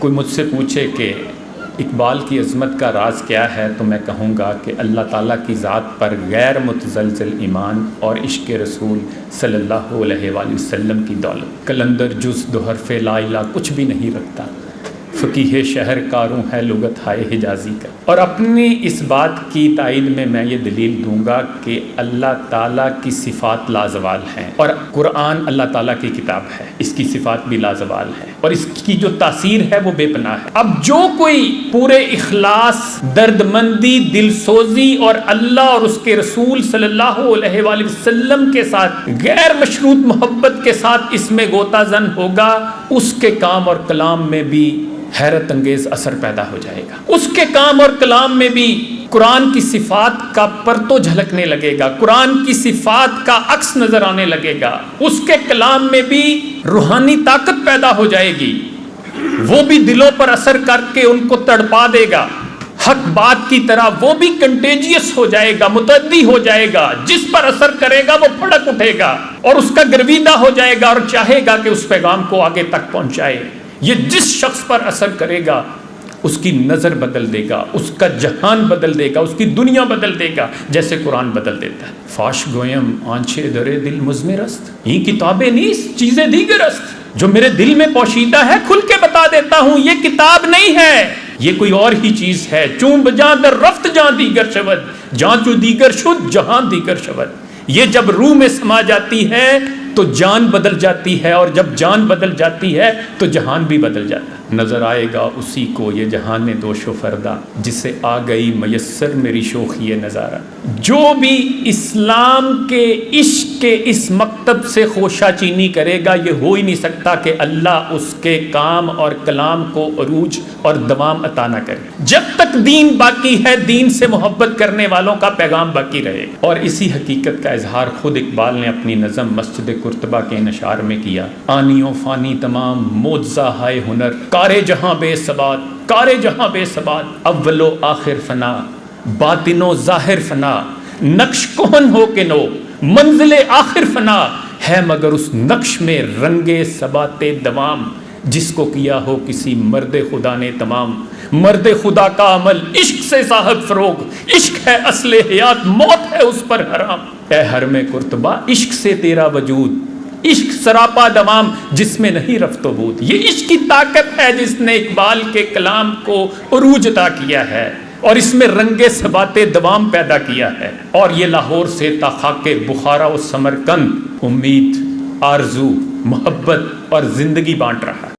کوئی مجھ سے پوچھے کہ اقبال کی عظمت کا راز کیا ہے تو میں کہوں گا کہ اللہ تعالیٰ کی ذات پر غیر متزلزل ایمان اور عشق رسول صلی اللہ علیہ وآلہ وسلم کی دولت۔ قلندر جز دو حرف لا الہ کچھ بھی نہیں رکھتا، فقیہ شہر کاروں ہے لغت ہائے حجازی کا۔ اور اپنی اس بات کی تائید میں یہ دلیل دوں گا کہ اللہ تعالیٰ کی صفات لازوال ہیں، اور قرآن اللہ تعالیٰ کی کتاب ہے، اس کی صفات بھی لازوال ہیں، اور اس کی جو تاثیر ہے وہ بے پناہ ہے۔ اب جو کوئی پورے اخلاص، درد مندی، دل سوزی اور اللہ اور اس کے رسول صلی اللہ علیہ وآلہ وسلم کے ساتھ غیر مشروط محبت کے ساتھ اس میں غوطہ زن ہوگا، اس کے کام اور کلام میں بھی حیرت انگیز اثر پیدا ہو جائے گا۔ اس کے کام اور کلام میں بھی قرآن کی صفات کا پرتو جھلکنے لگے گا، قرآن کی صفات کا عکس نظر آنے لگے گا، اس کے کلام میں بھی روحانی طاقت پیدا ہو جائے گی، وہ بھی دلوں پر اثر کر کے ان کو تڑپا دے گا، حق بات کی طرح وہ بھی کنٹیجیس ہو جائے گا، متعدی ہو جائے گا، جس پر اثر کرے گا وہ پھڑک اٹھے گا اور اس کا گرویدہ ہو جائے گا اور چاہے گا کہ اس پیغام کو آگے تک پہنچائے۔ یہ جس شخص پر اثر کرے گا اس کی نظر بدل دے گا، اس کا جہان بدل دے گا، اس کی دنیا بدل دے گا، جیسے قرآن بدل دیتا ہے۔ فاش گویم آنچے درے دل مزمرست، یہ کتابیں نیست چیزیں دیگر است، جو میرے دل میں پوشیدہ ہے کھل کے بتا دیتا ہوں، یہ کتاب نہیں ہے، یہ کوئی اور ہی چیز ہے۔ چون بجاں در رفت جہاں دیگر شود، جہاں چو دیگر شد جہاں دیگر شود۔ یہ جب روح میں سما جاتی ہے تو جان بدل جاتی ہے، اور جب جان بدل جاتی ہے تو جہان بھی بدل جاتا ہے۔ نظر آئے گا اسی کو یہ جہان دوش و فردا، جسے آ گئی میسر میری شوخی نظارہ۔ جو بھی اسلام کے عشق کے اس مکتب سے خوشہ چینی کرے گا، یہ ہو ہی نہیں سکتا کہ اللہ اس کے کام اور کلام کو عروج اور دوام عطا نہ کرے۔ جب تک دین باقی ہے، دین سے محبت کرنے والوں کا پیغام باقی رہے گا۔ اور اسی حقیقت کا اظہار خود اقبال نے اپنی نظم مسجد قرطبہ کے انشار میں کیا۔ آنی و فانی تمام معجزہ ہائے ہنر، کارے جہاں بے ثبات، کارے جہاں بے ثبات، اول و آخر فنا، باطن و ظاہر فنا، نقش کہن ہو کے نو، منزل آخر فنا ہے، مگر اس نقش میں رنگ ثبات دوام، جس کو کیا ہو کسی مرد خدا نے تمام۔ مرد خدا کا عمل عشق سے صاحب فروغ، عشق ہے اصل حیات، موت ہے اس پر حرام۔ اے حرم قرطبہ عشق سے تیرا وجود، عشق سراپا دوام جس میں نہیں رفت و بود۔ یہ عشق کی طاقت ہے جس نے اقبال کے کلام کو عروج عطا کیا ہے اور اس میں رنگ ثبات دوام پیدا کیا ہے، اور یہ لاہور سے تا خاک بخارا و سمرقند امید، آرزو، محبت اور زندگی بانٹ رہا ہے۔